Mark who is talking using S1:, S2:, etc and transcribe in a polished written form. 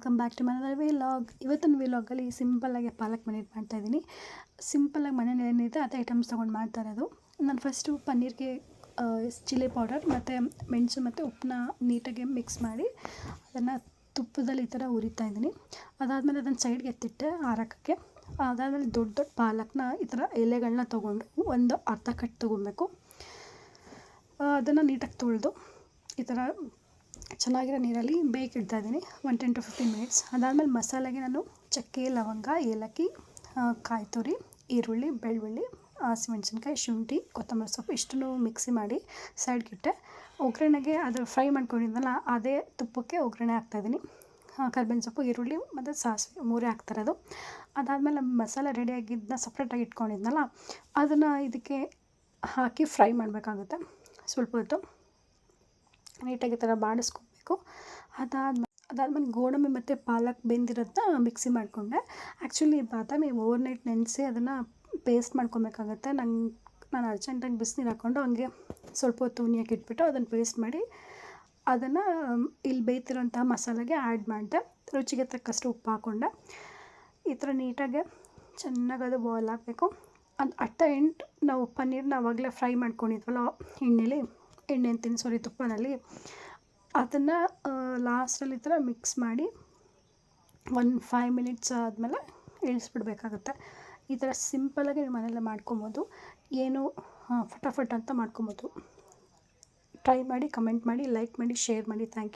S1: Welcome back to my vlog. ಇವತ್ತಿನ ವಿಲಾಗಲ್ಲಿ ಸಿಂಪಲ್ಲಾಗಿ ಪಾಲಕ್ ಪನ್ನೀರ್ ಮಾಡ್ತಾಯಿದ್ದೀನಿ. ಸಿಂಪಲ್ಲಾಗಿ ಮನೇಲಿ ಏನಿದೆ ಅದೇ ಐಟಮ್ಸ್ ತೊಗೊಂಡು ಮಾಡ್ತಾ ಇರೋದು. ನಾನು ಫಸ್ಟು ಪನ್ನೀರ್ಗೆ ಚಿಲ್ಲಿ ಪೌಡರ್ ಮತ್ತು ಮೆಣಸು ಮತ್ತು ಉಪ್ಪನ್ನ ನೀಟಾಗಿ ಮಿಕ್ಸ್ ಮಾಡಿ ಅದನ್ನು ತುಪ್ಪದಲ್ಲಿ ಈ ಥರ ಹುರಿತಾ ಇದ್ದೀನಿ. ಅದಾದಮೇಲೆ ಅದನ್ನು ಸೈಡ್ಗೆ ಎತ್ತಿಟ್ಟೆ ಆರೋಕ್ಕೆ. ಅದಾದಮೇಲೆ ದೊಡ್ಡ ದೊಡ್ಡ ಪಾಲಕ್ನ ಈ ಥರ ಎಲೆಗಳನ್ನ ತೊಗೊಂಡು ಒಂದು ಅರ್ಧ ಕಟ್ ತೊಗೊಬೇಕು. ಅದನ್ನು ನೀಟಾಗಿ ತೊಳೆದು ಈ ಥರ ಚೆನ್ನಾಗಿರೋ ನೀರಲ್ಲಿ ಬೇಯ್ಕೆ ಇಡ್ತಾಯಿದ್ದೀನಿ 1 10 to 15 ಮಿನಿಟ್ಸ್. ಅದಾದಮೇಲೆ ಮಸಾಲೆಗೆ ನಾನು ಚಕ್ಕೆ, ಲವಂಗ, ಏಲಕ್ಕಿ, ಕಾಯಿ ತುರಿ, ಈರುಳ್ಳಿ, ಬೆಳ್ಳುಳ್ಳಿ, ಹಸಿಮೆಣ್ಸಿನ್ಕಾಯಿ, ಶುಂಠಿ, ಕೊತ್ತಂಬರಿ ಸೊಪ್ಪು ಇಷ್ಟನ್ನು ಮಿಕ್ಸಿ ಮಾಡಿ ಸೈಡ್ಗಿಟ್ಟೆ. ಒಗ್ಗರಣೆಗೆ ಅದು ಫ್ರೈ ಮಾಡ್ಕೊಂಡಿದ್ನಲ್ಲ ಅದೇ ತುಪ್ಪಕ್ಕೆ ಒಗ್ಗರಣೆ ಹಾಕ್ತಾಯಿದ್ದೀನಿ. ಕರ್ಬೇವಿನ ಸೊಪ್ಪು, ಈರುಳ್ಳಿ ಮತ್ತು ಸಾಸಿವೆ 3 ಹಾಕ್ತಾಯಿರೋದು. ಅದಾದಮೇಲೆ ಮಸಾಲೆ ರೆಡಿಯಾಗಿದ್ದನ್ನ ಸಪ್ರೇಟಾಗಿ ಇಟ್ಕೊಂಡಿದ್ನಲ್ಲ ಅದನ್ನು ಇದಕ್ಕೆ ಹಾಕಿ ಫ್ರೈ ಮಾಡಬೇಕಾಗುತ್ತೆ. ಸ್ವಲ್ಪ ಹೊತ್ತು ನೀಟಾಗಿ ಈ ಥರ ಬಾಡಿಸ್ಕೊಬೇಕು. ಅದಾದಮೇಲೆ ಗೋಡಂಬಿ ಮತ್ತು ಪಾಲಕ್ ಬೆಂದಿರೋದನ್ನ ಮಿಕ್ಸಿ ಮಾಡಿಕೊಂಡೆ. ಆ್ಯಕ್ಚುಲಿ ಬಾದಾಮಿ ಓವರ್ನೈಟ್ ನೆನೆಸಿ ಅದನ್ನು ಪೇಸ್ಟ್ ಮಾಡ್ಕೊಬೇಕಾಗತ್ತೆ. ನಾನು ಅರ್ಜೆಂಟಾಗಿ ಬಿಸಿನೀರು ಹಾಕ್ಕೊಂಡು ಹಂಗೆ ಸ್ವಲ್ಪ ಹೊತ್ತು ಉಣಿಯೋಕೆ ಇಟ್ಬಿಟ್ಟು ಅದನ್ನು ಪೇಸ್ಟ್ ಮಾಡಿ ಅದನ್ನು ಇಲ್ಲಿ ಬೇಯ್ತಿರೋಂಥ ಮಸಾಲೆಗೆ ಆ್ಯಡ್ ಮಾಡಿದೆ. ರುಚಿಗೆ ತಕ್ಕಷ್ಟು ಉಪ್ಪು ಹಾಕ್ಕೊಂಡೆ. ಈ ಥರ ನೀಟಾಗಿ ಚೆನ್ನಾಗಿ ಅದು ಬಾಯ್ಲ್ ಆಗಬೇಕು. ಅದು ಅಟ್ ದ ಎಂಡ್ ನಾವು ಪನ್ನೀರನ್ನ ಆವಾಗಲೇ ಫ್ರೈ ಮಾಡ್ಕೊಂಡಿದ್ವಲ್ಲ ಎಣ್ಣೆ ಅಂತೀನಿ ತುಪ್ಪದಲ್ಲಿ, ಅದನ್ನು ಲಾಸ್ಟಲ್ಲಿ ಈ ಥರ ಮಿಕ್ಸ್ ಮಾಡಿ 5 ಮಿನಿಟ್ಸ್ ಆದಮೇಲೆ ಇಳಿಸ್ಬಿಡ್ಬೇಕಾಗತ್ತೆ. ಈ ಥರ ಸಿಂಪಲ್ಲಾಗಿ ನೀವು ಮನೆಯಲ್ಲೇ ಮಾಡ್ಕೊಬೋದು. ಏನು ಫಟಾಫಟ್ ಅಂತ ಮಾಡ್ಕೊಬೋದು. ಟ್ರೈ ಮಾಡಿ, ಕಮೆಂಟ್ ಮಾಡಿ, ಲೈಕ್ ಮಾಡಿ, ಶೇರ್ ಮಾಡಿ. Thank you.